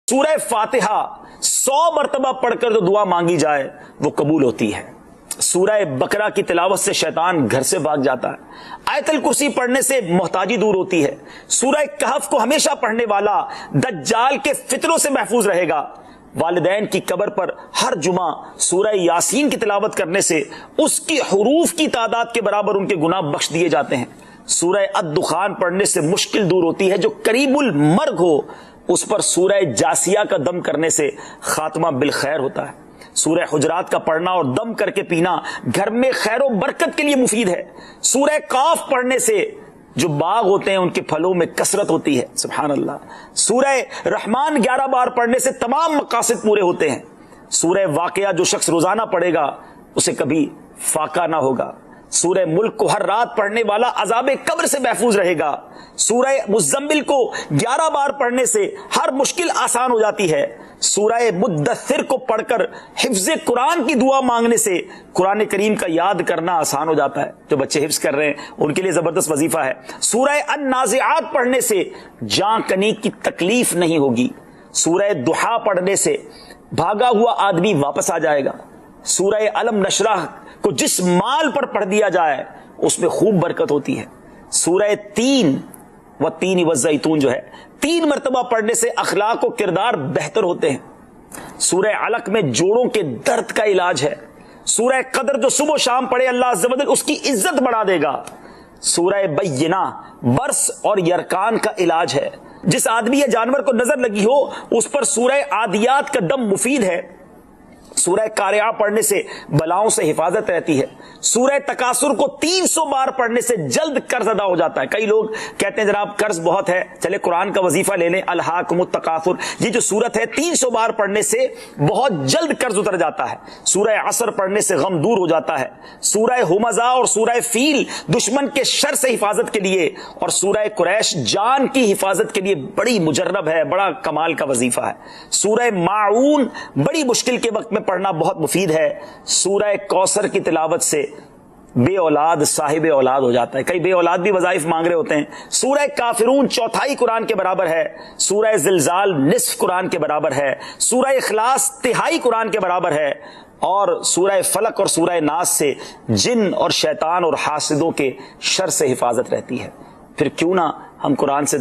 سورہ فاتحہ 100 مرتبہ پڑھ کر جو دعا مانگی جائے وہ قبول ہوتی ہے۔ سورہ بقرہ کی تلاوت سے شیطان گھر سے بھاگ جاتا ہے۔ آیت الکرسی پڑھنے سے محتاجی دور ہوتی ہے۔ سورہ کہف کو ہمیشہ پڑھنے والا دجال کے فتنوں سے محفوظ رہے گا۔ والدین کی قبر پر ہر جمعہ سورہ یاسین کی تلاوت کرنے سے اس کی حروف کی تعداد کے برابر ان کے گناہ بخش دیے جاتے ہیں۔ سورہ الدخان پڑھنے سے مشکل دور ہوتی ہے۔ جو قریب المرگ ہو اس پر سورہ جاسیہ کا دم کرنے سے خاتمہ بالخیر ہوتا ہے۔ سورہ حجرات کا پڑھنا اور دم کر کے پینا گھر میں خیر و برکت کے لیے مفید ہے۔ سورہ قاف پڑھنے سے جو باغ ہوتے ہیں ان کے پھلوں میں کثرت ہوتی ہے۔ سبحان اللہ۔ سورہ رحمان 11 بار پڑھنے سے تمام مقاصد پورے ہوتے ہیں۔ سورہ واقعہ جو شخص روزانہ پڑھے گا اسے کبھی فاقہ نہ ہوگا۔ سورہ ملک کو ہر رات پڑھنے والا عذاب قبر سے محفوظ رہے گا۔ سورہ مزمل کو 11 بار پڑھنے سے ہر مشکل آسان ہو جاتی ہے۔ سورہ مدثر کو پڑھ کر حفظ قرآن کی دعا مانگنے سے قرآن کریم کا یاد کرنا آسان ہو جاتا ہے۔ جو بچے حفظ کر رہے ہیں ان کے لیے زبردست وظیفہ ہے۔ سورہ النازعات پڑھنے سے جان کنی کی تکلیف نہیں ہوگی۔ سورہ دحا پڑھنے سے بھاگا ہوا آدمی واپس آ جائے گا۔ سورہ علم نشرح کو جس مال پر پڑھ دیا جائے اس میں خوب برکت ہوتی ہے۔ سورہ تین والزیتون جو ہے 3 مرتبہ پڑھنے سے اخلاق و کردار بہتر ہوتے ہیں۔ سورہ علق میں جوڑوں کے درد کا علاج ہے۔ سورہ قدر جو صبح و شام پڑھے اللہ عز و جل اس کی عزت بڑھا دے گا۔ سورہ بینہ برس اور یرکان کا علاج ہے۔ جس آدمی یا جانور کو نظر لگی ہو اس پر سورہ عادیات کا دم مفید ہے۔ سورہ قارعہ پڑھنے سے بلاؤں سے حفاظت رہتی ہے۔ سورہ تکاثر کو 300 بار پڑھنے سے جلد قرض ادا ہو جاتا ہے۔ کئی لوگ کہتے ہیں جناب قرض بہت ہے، چلے قرآن کا وظیفہ لے لیں، الہاکم التکاثر، یہ جو سورت ہے 300 بار پڑھنے سے بہت جلد قرض اتر جاتا ہے۔ سورہ عصر پڑھنے سے غم دور ہو جاتا ہے۔ سورہ ہمزہ اور سورہ فیل دشمن کے شر سے حفاظت کے لیے، اور سورہ قریش جان کی حفاظت کے لیے بڑی مجرب ہے، بڑا کمال کا وظیفہ ہے۔ سورہ ماعون بڑی مشکل کے وقت میں پڑھنا بہت مفید ہے۔ سورہ کوثر کی تلاوت سے بے اولاد صاحب اولاد ہو جاتا ہے۔ کئی بے اولاد بھی وظائف مانگ رہے ہوتے ہیں۔ سورہ کافرون 1/4 قرآن کے برابر ہے۔ سورہ زلزال نصف قرآن کے برابر ہے۔ سورہ اخلاص 1/3 قرآن کے برابر ہے۔ اور سورہ فلق اور سورہ ناس سے جن اور شیطان اور حاسدوں کے شر سے حفاظت رہتی ہے۔ پھر کیوں نہ ہم قرآن سے